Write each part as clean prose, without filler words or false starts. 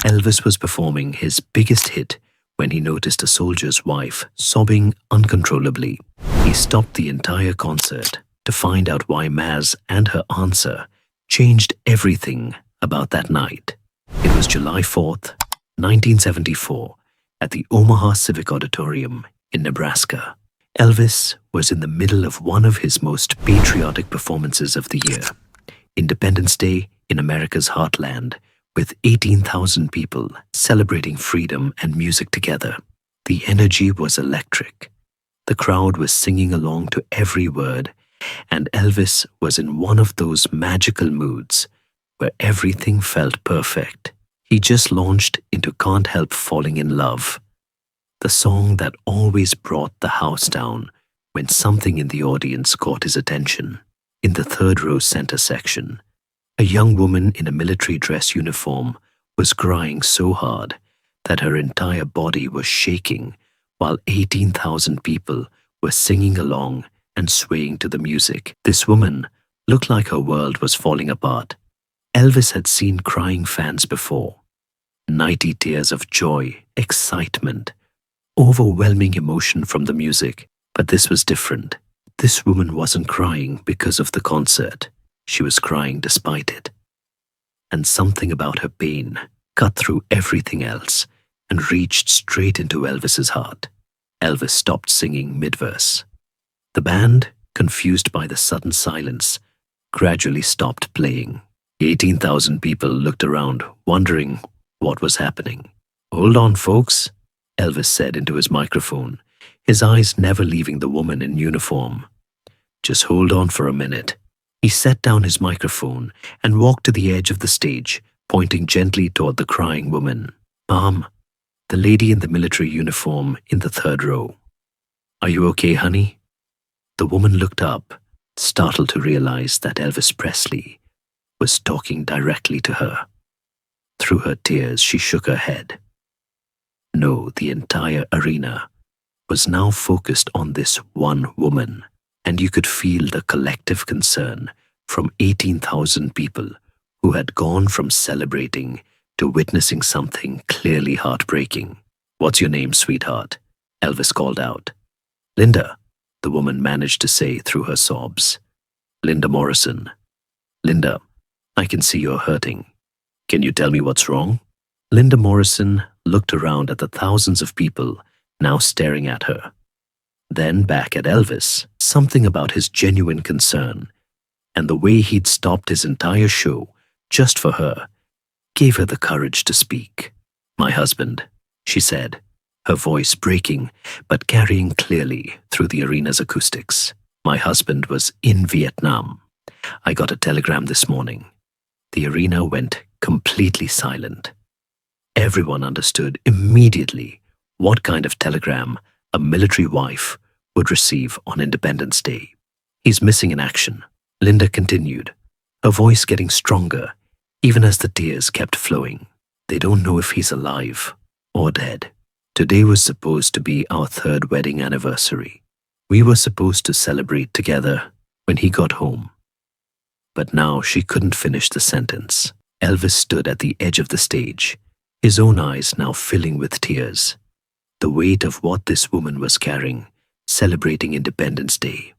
Elvis was performing his biggest hit when he noticed a soldier's wife sobbing uncontrollably. He stopped the entire concert to find out why Maz and her answer changed everything about that night. It was July 4th, 1974, at the Omaha Civic Auditorium in Nebraska. Elvis was in the middle of one of his most patriotic performances of the year, Independence Day in America's heartland, with 18,000 people celebrating freedom and music together. The energy was electric. The crowd was singing along to every word, and Elvis was in one of those magical moods where everything felt perfect. He just launched into Can't Help Falling in Love, the song that always brought the house down when something in the audience caught his attention. In the third row center section, a young woman in a military dress uniform was crying so hard that her entire body was shaking while 18,000 people were singing along and swaying to the music. This woman looked like her world was falling apart. Elvis had seen crying fans before. Nighty tears of joy, excitement, overwhelming emotion from the music. But this was different. This woman wasn't crying because of the concert. She was crying despite it. And something about her pain cut through everything else and reached straight into Elvis's heart. Elvis stopped singing mid-verse. The band, confused by the sudden silence, gradually stopped playing. 18,000 people looked around, wondering what was happening. "Hold on, folks," Elvis said into his microphone, his eyes never leaving the woman in uniform. "Just hold on for a minute." He set down his microphone and walked to the edge of the stage, pointing gently toward the crying woman. "Mom," the lady in the military uniform in the third row. "Are you okay, honey?" The woman looked up, startled to realize that Elvis Presley was talking directly to her. Through her tears, she shook her head. No, the entire arena was now focused on this one woman, and you could feel the collective concern from 18,000 people who had gone from celebrating to witnessing something clearly heartbreaking. "What's your name, sweetheart?" Elvis called out. "Linda," the woman managed to say through her sobs. "Linda Morrison." "Linda, I can see you're hurting. Can you tell me what's wrong?" Linda Morrison looked around at the thousands of people now staring at her, then back at Elvis. Something about his genuine concern and the way he'd stopped his entire show just for her gave her the courage to speak. "My husband," she said, her voice breaking but carrying clearly through the arena's acoustics. "My husband was in Vietnam. I got a telegram this morning." The arena went completely silent. Everyone understood immediately what kind of telegram a military wife would receive on Independence Day. "He's missing in action," Linda continued, her voice getting stronger even as the tears kept flowing. "They don't know if he's alive or dead. Today was supposed to be our third wedding anniversary. We were supposed to celebrate together when he got home." But now she couldn't finish the sentence. Elvis stood at the edge of the stage, his own eyes now filling with tears. The weight of what this woman was carrying, celebrating Independence Day,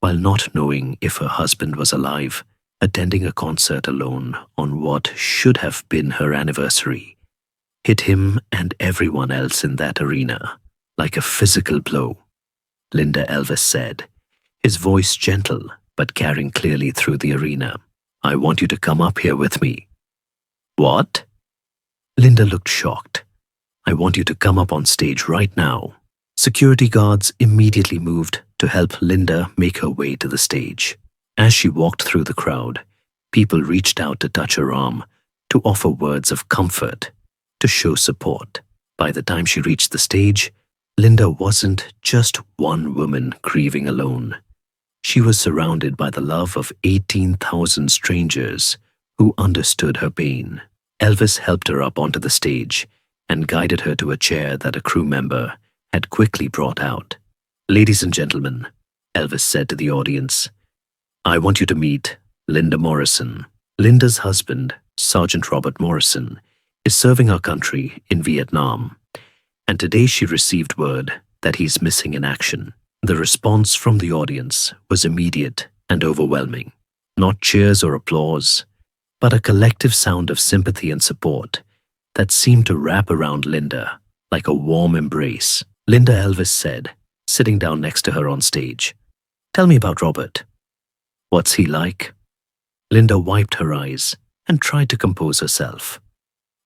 while not knowing if her husband was alive, attending a concert alone on what should have been her anniversary, hit him and everyone else in that arena like a physical blow. "Linda," Elvis said, his voice gentle but carrying clearly through the arena, "I want you to come up here with me." "What?" Linda looked shocked. "I want you to come up on stage right now." Security guards immediately moved to help Linda make her way to the stage. As she walked through the crowd, people reached out to touch her arm, to offer words of comfort, to show support. By the time she reached the stage, Linda wasn't just one woman grieving alone. She was surrounded by the love of 18,000 strangers who understood her pain. Elvis helped her up onto the stage and guided her to a chair that a crew member had quickly brought out. "Ladies and gentlemen," Elvis said to the audience, "I want you to meet Linda Morrison." Linda's husband, Sergeant Robert Morrison, is serving our country in Vietnam, and today she received word that he's missing in action. The response from the audience was immediate and overwhelming. Not cheers or applause, but a collective sound of sympathy and support that seemed to wrap around Linda like a warm embrace. Linda, Elvis said, sitting down next to her on stage, "Tell me about Robert. What's he like?" Linda wiped her eyes and tried to compose herself.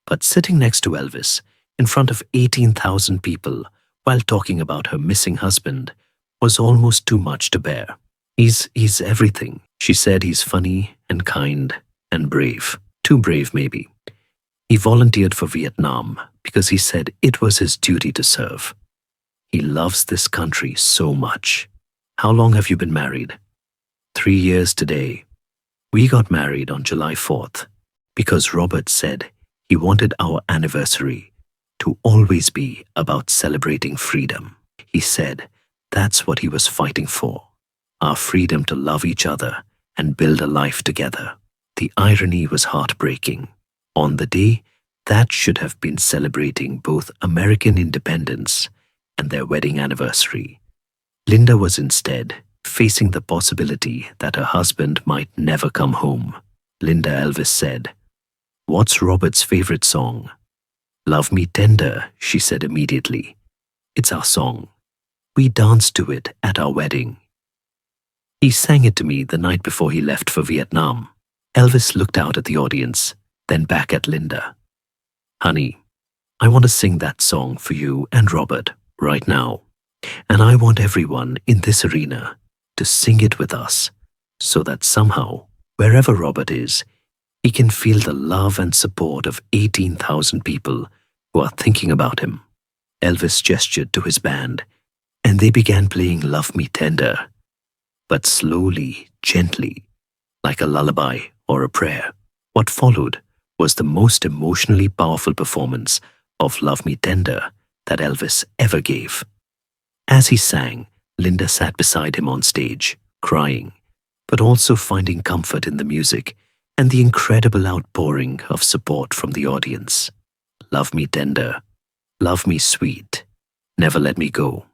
But sitting next to Elvis, in front of 18,000 people, while talking about her missing husband, was almost too much to bear. He's everything. She said he's funny and kind and brave. Too brave, maybe. He volunteered for Vietnam because he said it was his duty to serve. He loves this country so much. How long have you been married? 3 years today. We got married on July 4th because Robert said he wanted our anniversary to always be about celebrating freedom. He said that's what he was fighting for, our freedom to love each other and build a life together. The irony was heartbreaking. On the day that should have been celebrating both American independence and their wedding anniversary, Linda was instead facing the possibility that her husband might never come home. Linda, Elvis said, "What's Robert's favorite song?" "Love Me Tender," she said immediately. "It's our song. We danced to it at our wedding. He sang it to me the night before he left for Vietnam." Elvis looked out at the audience, then back at Linda. "Honey, I want to sing that song for you and Robert right now. And I want everyone in this arena to sing it with us so that somehow, wherever Robert is, he can feel the love and support of 18,000 people who are thinking about him." Elvis gestured to his band, and they began playing "Love Me Tender," but slowly, gently, like a lullaby or a prayer. What followed was the most emotionally powerful performance of "Love Me Tender" that Elvis ever gave. As he sang, Linda sat beside him on stage, crying, but also finding comfort in the music and the incredible outpouring of support from the audience. "Love me tender, love me sweet, never let me go."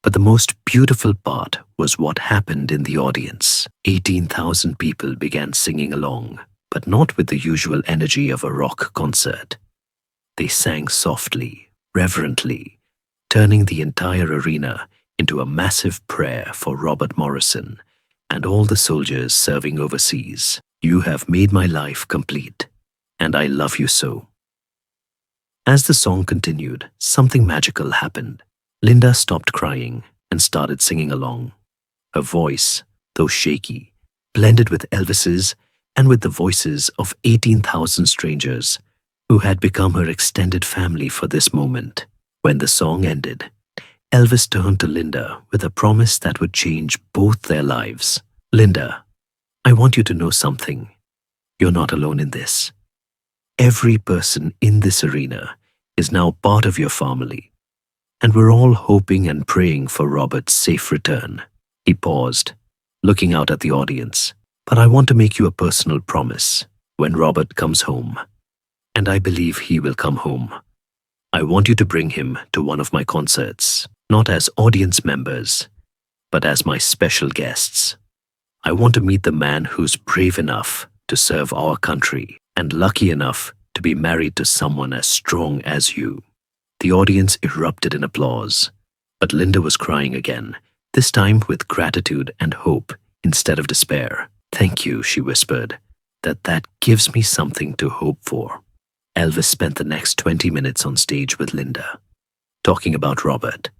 But the most beautiful part was what happened in the audience. 18,000 people began singing along, but not with the usual energy of a rock concert. They sang softly, reverently, turning the entire arena into a massive prayer for Robert Morrison and all the soldiers serving overseas. "You have made my life complete, and I love you so." As the song continued, something magical happened. Linda stopped crying and started singing along. Her voice, though shaky, blended with Elvis's and with the voices of 18,000 strangers who had become her extended family for this moment. When the song ended, Elvis turned to Linda with a promise that would change both their lives. "Linda, I want you to know something. You're not alone in this. Every person in this arena is now part of your family, and we're all hoping and praying for Robert's safe return." He paused, looking out at the audience. "But I want to make you a personal promise. When Robert comes home, and I believe he will come home, I want you to bring him to one of my concerts, not as audience members, but as my special guests. I want to meet the man who's brave enough to serve our country and lucky enough to be married to someone as strong as you." The audience erupted in applause, but Linda was crying again, this time with gratitude and hope instead of despair. "Thank you," she whispered, that gives me something to hope for." Elvis spent the next 20 minutes on stage with Linda, talking about Robert,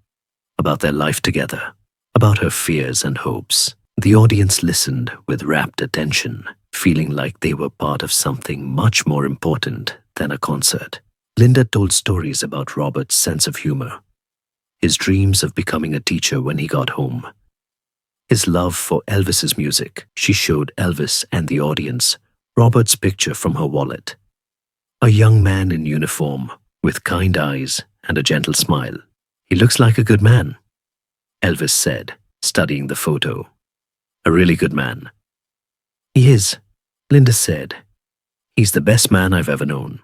about their life together, about her fears and hopes. The audience listened with rapt attention, feeling like they were part of something much more important than a concert. Linda told stories about Robert's sense of humor, his dreams of becoming a teacher when he got home, his love for Elvis's music. She showed Elvis and the audience Robert's picture from her wallet. A young man in uniform, with kind eyes and a gentle smile. "He looks like a good man," Elvis said, studying the photo. "A really good man." "He is," Linda said. "He's the best man I've ever known.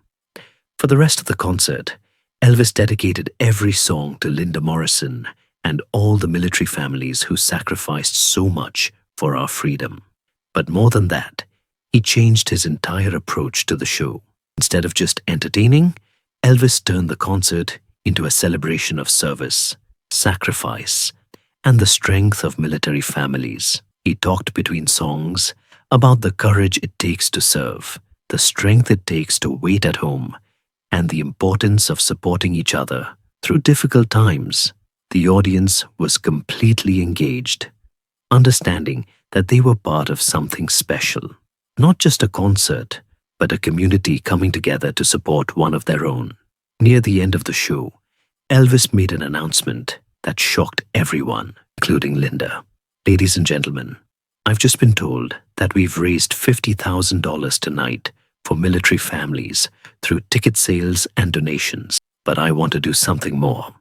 For the rest of the concert, Elvis dedicated every song to Linda Morrison and all the military families who sacrificed so much for our freedom. But more than that, he changed his entire approach to the show. Instead of just entertaining, Elvis turned the concert into a celebration of service, sacrifice, and the strength of military families. He talked between songs about the courage it takes to serve, the strength it takes to wait at home, and the importance of supporting each other through difficult times. The audience was completely engaged, understanding that they were part of something special. Not just a concert, but a community coming together to support one of their own. Near the end of the show, Elvis made an announcement that shocked everyone, including Linda. Ladies and gentlemen, I've just been told that we've raised $50,000 tonight for military families through ticket sales and donations. But I want to do something more.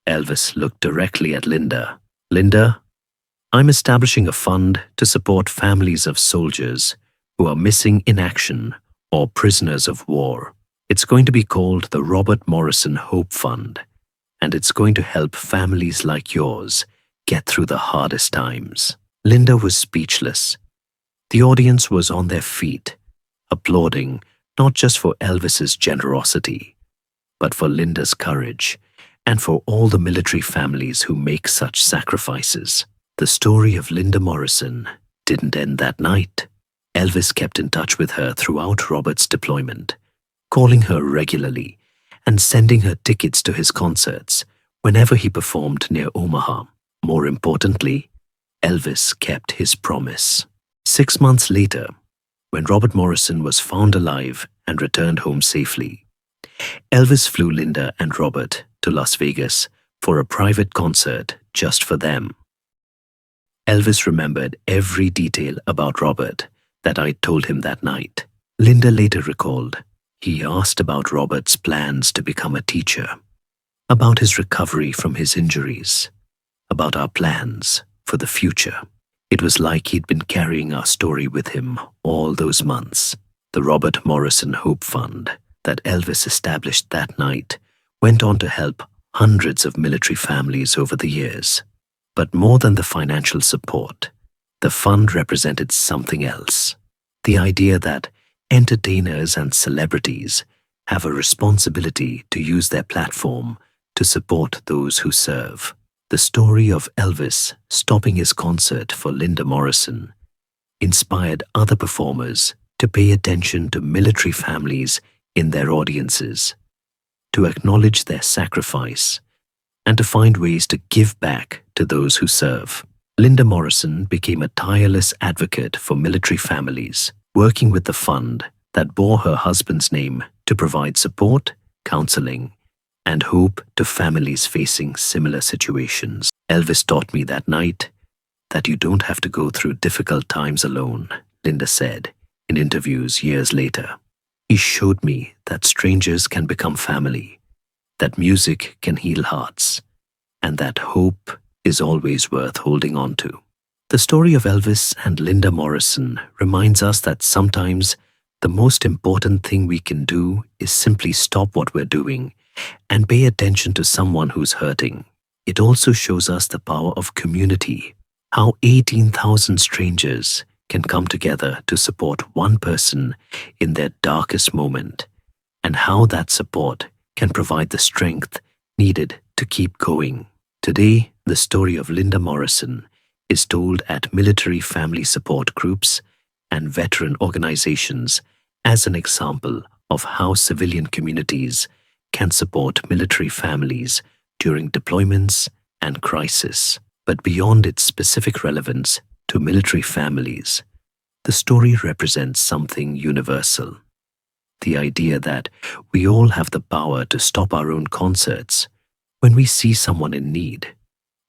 Elvis looked directly at Linda. Linda, I'm establishing a fund to support families of soldiers who are missing in action or prisoners of war. It's going to be called the Robert Morrison Hope Fund, and it's going to help families like yours get through the hardest times. Linda was speechless. The audience was on their feet, applauding not just for Elvis's generosity, but for Linda's courage and for all the military families who make such sacrifices. The story of Linda Morrison didn't end that night. Elvis kept in touch with her throughout Robert's deployment, calling her regularly and sending her tickets to his concerts whenever he performed near Omaha. More importantly, Elvis kept his promise. 6 months later, when Robert Morrison was found alive and returned home safely, Elvis flew Linda and Robert to Las Vegas for a private concert just for them. Elvis remembered every detail about Robert that I told him that night. Linda later recalled, he asked about Robert's plans to become a teacher, about his recovery from his injuries, about our plans for the future. It was like he'd been carrying our story with him all those months. The Robert Morrison Hope Fund that Elvis established that night went on to help hundreds of military families over the years. But more than the financial support, the fund represented something else. The idea that entertainers and celebrities have a responsibility to use their platform to support those who serve. The story of Elvis stopping his concert for Linda Morrison inspired other performers to pay attention to military families in their audiences, to acknowledge their sacrifice, and to find ways to give back to those who serve. Linda Morrison became a tireless advocate for military families, working with the fund that bore her husband's name to provide support, counseling, and hope to families facing similar situations. Elvis taught me that night that you don't have to go through difficult times alone, Linda said in interviews years later. He showed me that strangers can become family, that music can heal hearts, and that hope is always worth holding on to. The story of Elvis and Linda Morrison reminds us that sometimes the most important thing we can do is simply stop what we're doing and pay attention to someone who's hurting. It also shows us the power of community, how 18,000 strangers can come together to support one person in their darkest moment, and how that support can provide the strength needed to keep going. Today, the story of Linda Morrison is told at military family support groups and veteran organizations as an example of how civilian communities can support military families during deployments and crisis. But beyond its specific relevance to military families, the story represents something universal. The idea that we all have the power to stop our own concerts when we see someone in need,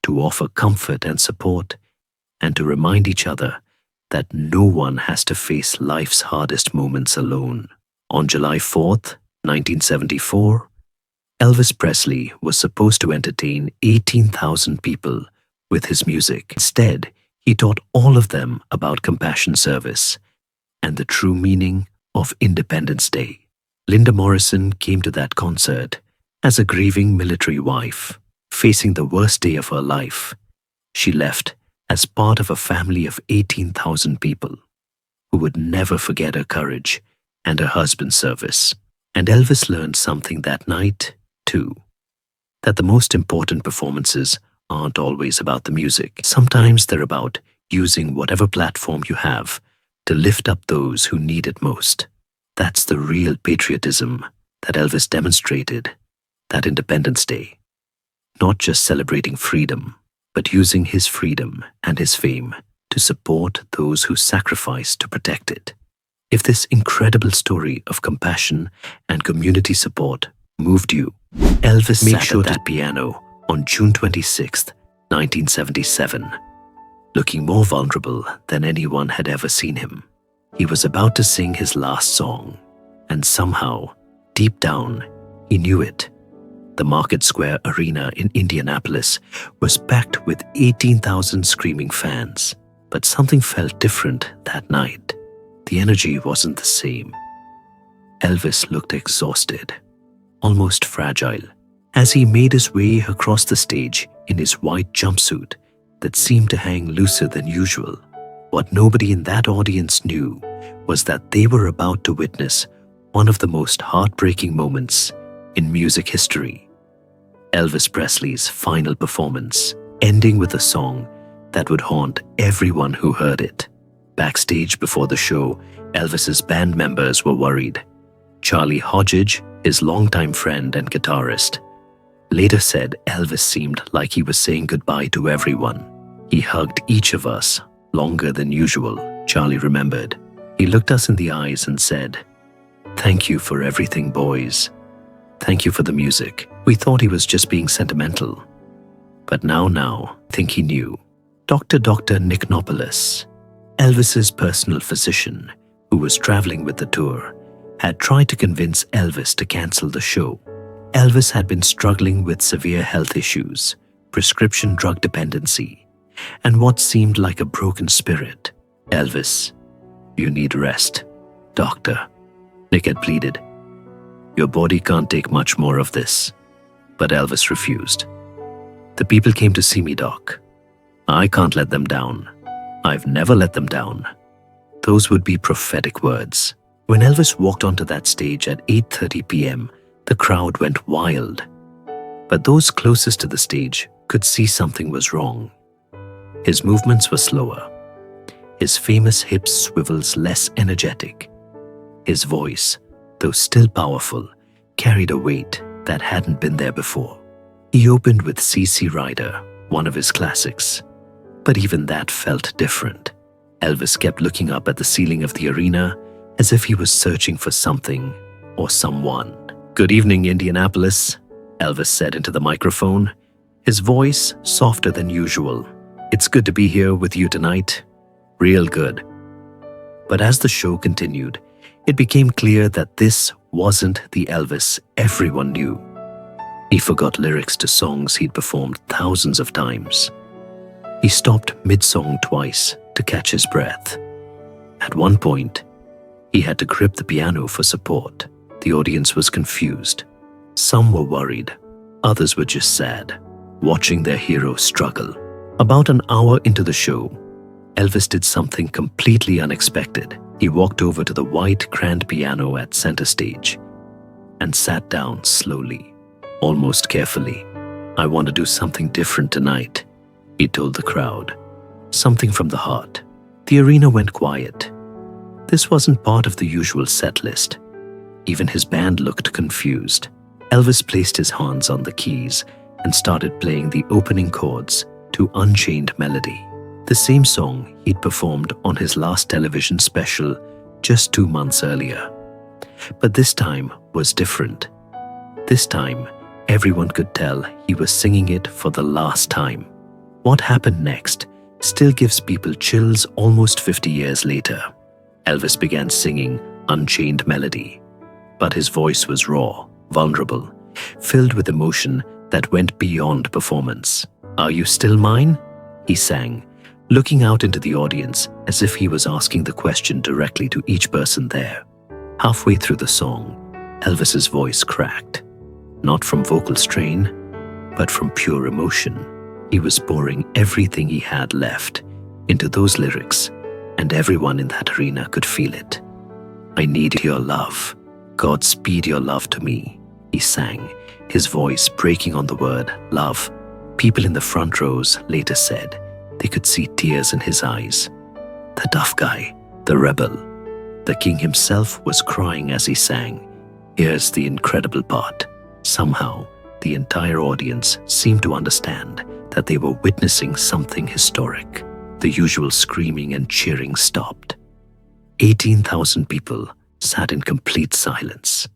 to offer comfort and support, and to remind each other that no one has to face life's hardest moments alone. On July 4th, 1974, Elvis Presley was supposed to entertain 18,000 people with his music. Instead, he taught all of them about compassion service and the true meaning of Independence Day. Linda Morrison came to that concert as a grieving military wife, facing the worst day of her life. She left as part of a family of 18,000 people who would never forget her courage and her husband's service. And Elvis learned something that night, too, that the most important performances aren't always about the music. Sometimes they're about using whatever platform you have to lift up those who need it most. That's the real patriotism that Elvis demonstrated that Independence Day. Not just celebrating freedom, but using his freedom and his fame to support those who sacrifice to protect it. If this incredible story of compassion and community support moved you, Elvis sat at that piano on June 26, 1977, looking more vulnerable than anyone had ever seen him. He was about to sing his last song, and somehow, deep down, he knew it. The Market Square Arena in Indianapolis was packed with 18,000 screaming fans, but something felt different that night. The energy wasn't the same. Elvis looked exhausted, almost fragile, as he made his way across the stage in his white jumpsuit that seemed to hang looser than usual. What nobody in that audience knew was that they were about to witness one of the most heartbreaking moments in music history. Elvis Presley's final performance, ending with a song that would haunt everyone who heard it. Backstage before the show, Elvis's band members were worried. Charlie Hodgege, his longtime friend and guitarist, later said Elvis seemed like he was saying goodbye to everyone. He hugged each of us longer than usual, Charlie remembered. He looked us in the eyes and said, "Thank you for everything, boys. Thank you for the music." We thought he was just being sentimental. But now, I think he knew. Dr. Nicknopolis, Elvis's personal physician, who was traveling with the tour, had tried to convince Elvis to cancel the show. Elvis had been struggling with severe health issues, prescription drug dependency, and what seemed like a broken spirit. "Elvis, you need rest, doctor," Nick had pleaded. "Your body can't take much more of this." But Elvis refused. "The people came to see me, Doc. I can't let them down. I've never let them down." Those would be prophetic words. When Elvis walked onto that stage at 8:30 p.m., the crowd went wild. But those closest to the stage could see something was wrong. His movements were slower. His famous hip swivels less energetic. His voice, though still powerful, carried a weight that hadn't been there before. He opened with CC Rider, one of his classics. But even that felt different. Elvis kept looking up at the ceiling of the arena as if he was searching for something or someone. "Good evening, Indianapolis," Elvis said into the microphone, his voice softer than usual. "It's good to be here with you tonight. Real good." But as the show continued, it became clear that this wasn't the Elvis everyone knew. He forgot lyrics to songs he'd performed thousands of times. He stopped mid-song twice to catch his breath. At one point, he had to grip the piano for support. The audience was confused. Some were worried, others were just sad, watching their hero struggle. About an hour into the show, Elvis did something completely unexpected. He walked over to the white grand piano at center stage and sat down slowly, almost carefully. "I want to do something different tonight," he told the crowd. Something from the heart. The arena went quiet. This wasn't part of the usual set list. Even his band looked confused. Elvis placed his hands on the keys and started playing the opening chords to Unchained Melody, the same song he'd performed on his last television special just 2 months earlier. But this time was different. This time, everyone could tell he was singing it for the last time. What happened next still gives people chills almost 50 years later. Elvis began singing Unchained Melody, but his voice was raw, vulnerable, filled with emotion that went beyond performance. "Are you still mine?" he sang, looking out into the audience as if he was asking the question directly to each person there. Halfway through the song, Elvis's voice cracked, not from vocal strain, but from pure emotion. He was pouring everything he had left into those lyrics, and everyone in that arena could feel it. "I need your love. God speed your love to me," he sang, his voice breaking on the word love. People in the front rows later said they could see tears in his eyes. The tough guy, the rebel, the king himself was crying as he sang. Here's the incredible part. Somehow, the entire audience seemed to understand that they were witnessing something historic. The usual screaming and cheering stopped. 18,000 people sat in complete silence,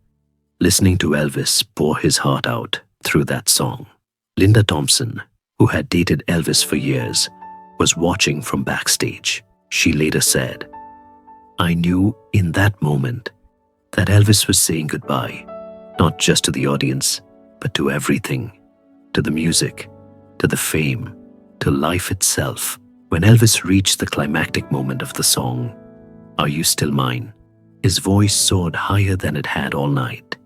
listening to Elvis pour his heart out through that song. Linda Thompson, who had dated Elvis for years, was watching from backstage. She later said, "I knew in that moment that Elvis was saying goodbye, not just to the audience, but to everything, to the music, to the fame, to life itself." When Elvis reached the climactic moment of the song, "Are You Still Mine?" his voice soared higher than it had all night.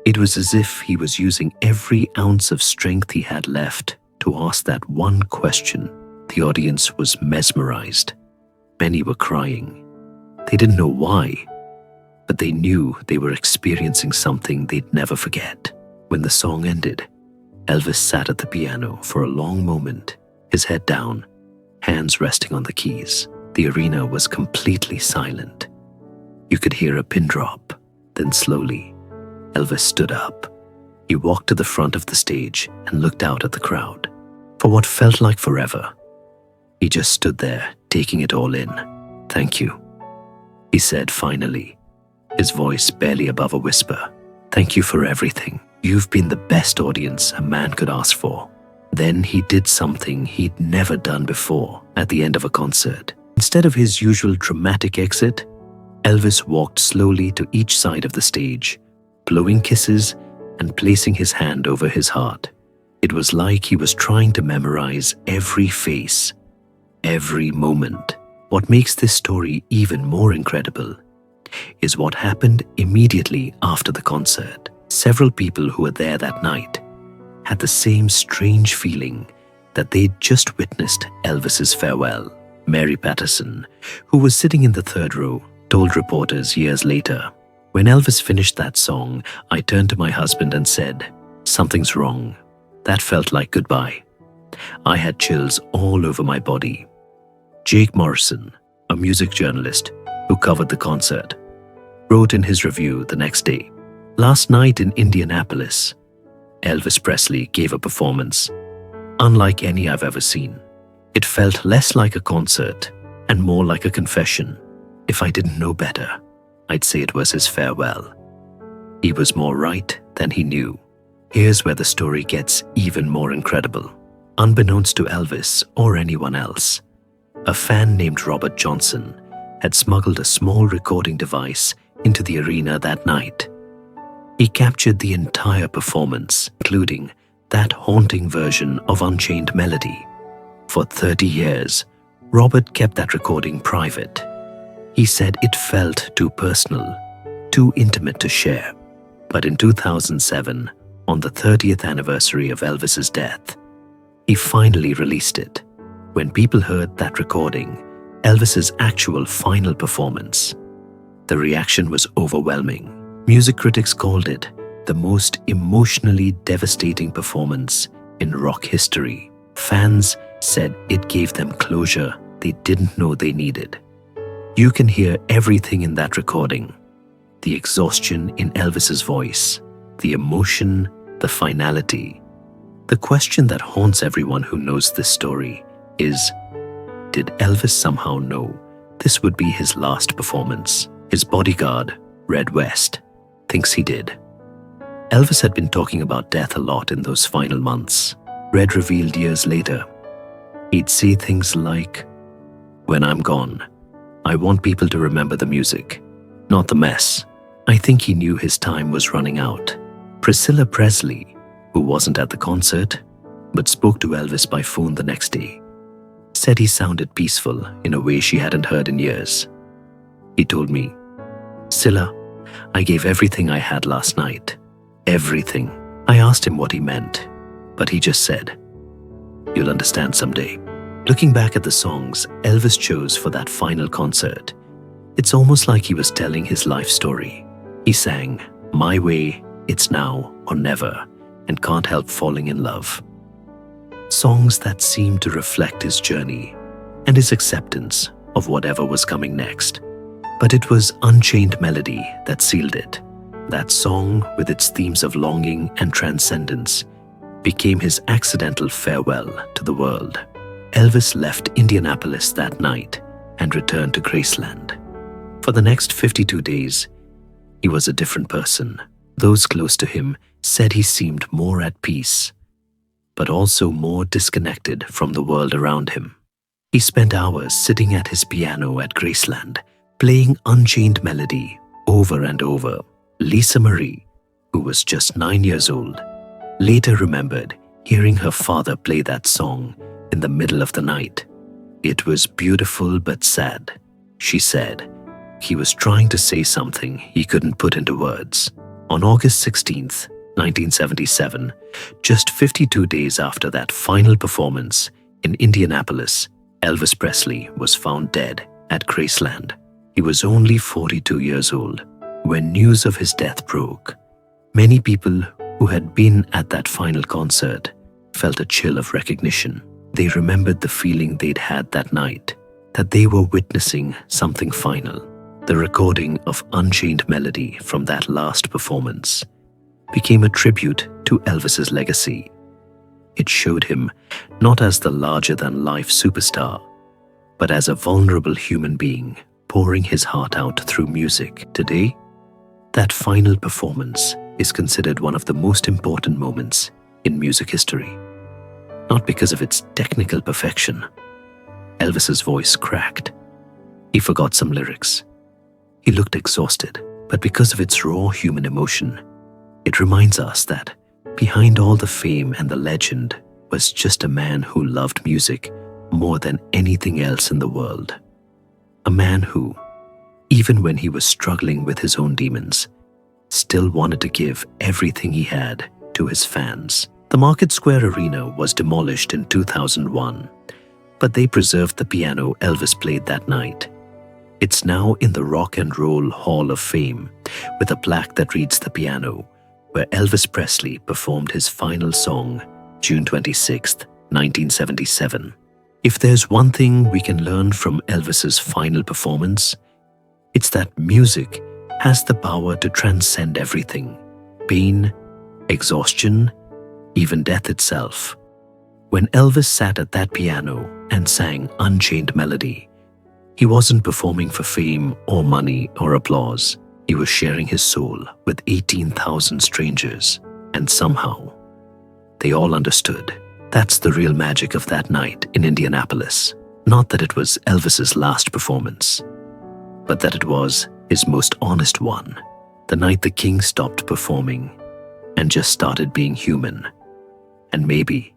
It was as if he was using every ounce of strength he had left to ask that one question. The audience was mesmerized. Many were crying. They didn't know why, but they knew they were experiencing something they'd never forget. When the song ended, Elvis sat at the piano for a long moment, his head down, hands resting on the keys. The arena was completely silent. You could hear a pin drop. Then slowly, Elvis stood up. He walked to the front of the stage and looked out at the crowd. For what felt like forever, he just stood there, taking it all in. "Thank you," he said finally, his voice barely above a whisper. "Thank you for everything. You've been the best audience a man could ask for." Then he did something he'd never done before at the end of a concert. Instead of his usual dramatic exit, Elvis walked slowly to each side of the stage, blowing kisses and placing his hand over his heart. It was like he was trying to memorize every face, every moment. What makes this story even more incredible is what happened immediately after the concert. Several people who were there that night had the same strange feeling that they'd just witnessed Elvis's farewell. Mary Patterson, who was sitting in the third row, told reporters years later, "When Elvis finished that song, I turned to my husband and said, 'Something's wrong.' That felt like goodbye. I had chills all over my body." Jake Morrison, a music journalist who covered the concert, wrote in his review the next day, "Last night in Indianapolis, Elvis Presley gave a performance unlike any I've ever seen. It felt less like a concert and more like a confession. If I didn't know better, I'd say it was his farewell. He was more right than he knew." Here's where the story gets even more incredible. Unbeknownst to Elvis or anyone else, a fan named Robert Johnson had smuggled a small recording device into the arena that night. He captured the entire performance, including that haunting version of Unchained Melody. For 30 years, Robert kept that recording private. He said it felt too personal, too intimate to share. But in 2007, on the 30th anniversary of Elvis's death, he finally released it. When people heard that recording, Elvis's actual final performance, the reaction was overwhelming. Music critics called it the most emotionally devastating performance in rock history. Fans said it gave them closure they didn't know they needed. You can hear everything in that recording. The exhaustion in Elvis's voice, the emotion, the finality. The question that haunts everyone who knows this story is, did Elvis somehow know this would be his last performance? His bodyguard, Red West, thinks he did. Elvis had been talking about death a lot in those final months. Red revealed years later, he'd say things like, "When I'm gone, I want people to remember the music, not the mess." I think he knew his time was running out. Priscilla Presley, who wasn't at the concert, but spoke to Elvis by phone the next day, said he sounded peaceful in a way she hadn't heard in years. He told me, "Scylla, I gave everything I had last night. Everything. I asked him what he meant, but he just said, "You'll understand someday." Looking back at the songs Elvis chose for that final concert, it's almost like he was telling his life story. He sang, "My way, it's now or never," and "Can't Help Falling in Love." Songs that seemed to reflect his journey and his acceptance of whatever was coming next. But it was Unchained Melody that sealed it. That song, with its themes of longing and transcendence, became his accidental farewell to the world. Elvis left Indianapolis that night and returned to Graceland. For the next 52 days, he was a different person. Those close to him said he seemed more at peace, but also more disconnected from the world around him. He spent hours sitting at his piano at Graceland, playing Unchained Melody over and over. Lisa Marie, who was just 9 years old, later remembered hearing her father play that song in the middle of the night. "It was beautiful but sad," she said. "He was trying to say something he couldn't put into words." On August 16th, 1977, just 52 days after that final performance in Indianapolis, Elvis Presley was found dead at Graceland. He was only 42 years old when news of his death broke. Many people who had been at that final concert felt a chill of recognition. They remembered the feeling they'd had that night, that they were witnessing something final. The recording of Unchained Melody from that last performance became a tribute to Elvis's legacy. It showed him not as the larger-than-life superstar, but as a vulnerable human being pouring his heart out through music. Today, that final performance is considered one of the most important moments in music history. Not because of its technical perfection. Elvis's voice cracked. He forgot some lyrics. He looked exhausted, but because of its raw human emotion, it reminds us that behind all the fame and the legend was just a man who loved music more than anything else in the world. A man who, even when he was struggling with his own demons, still wanted to give everything he had to his fans. The Market Square Arena was demolished in 2001, but they preserved the piano Elvis played that night. It's now in the Rock and Roll Hall of Fame with a plaque that reads "The Piano," where Elvis Presley performed his final song, June 26, 1977. If there's one thing we can learn from Elvis's final performance, it's that music has the power to transcend everything: pain, exhaustion, even death itself. When Elvis sat at that piano and sang Unchained Melody, he wasn't performing for fame or money or applause. He was sharing his soul with 18,000 strangers, and somehow, they all understood. That's the real magic of that night in Indianapolis. Not that it was Elvis's last performance, but that it was his most honest one. The night the king stopped performing and just started being human. And maybe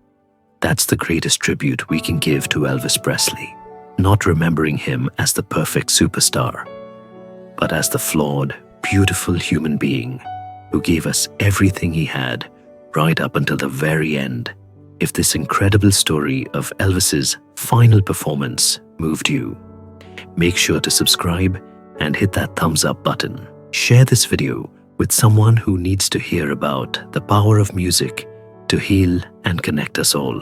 that's the greatest tribute we can give to Elvis Presley. Not remembering him as the perfect superstar, but as the flawed, beautiful human being who gave us everything he had right up until the very end. If this incredible story of Elvis's final performance moved you, make sure to subscribe and hit that thumbs up button. Share this video with someone who needs to hear about the power of music to heal and connect us all.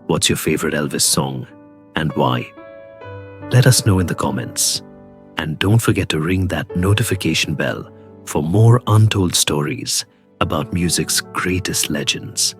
What's your favorite Elvis song and why? Let us know in the comments. And don't forget to ring that notification bell for more untold stories about music's greatest legends.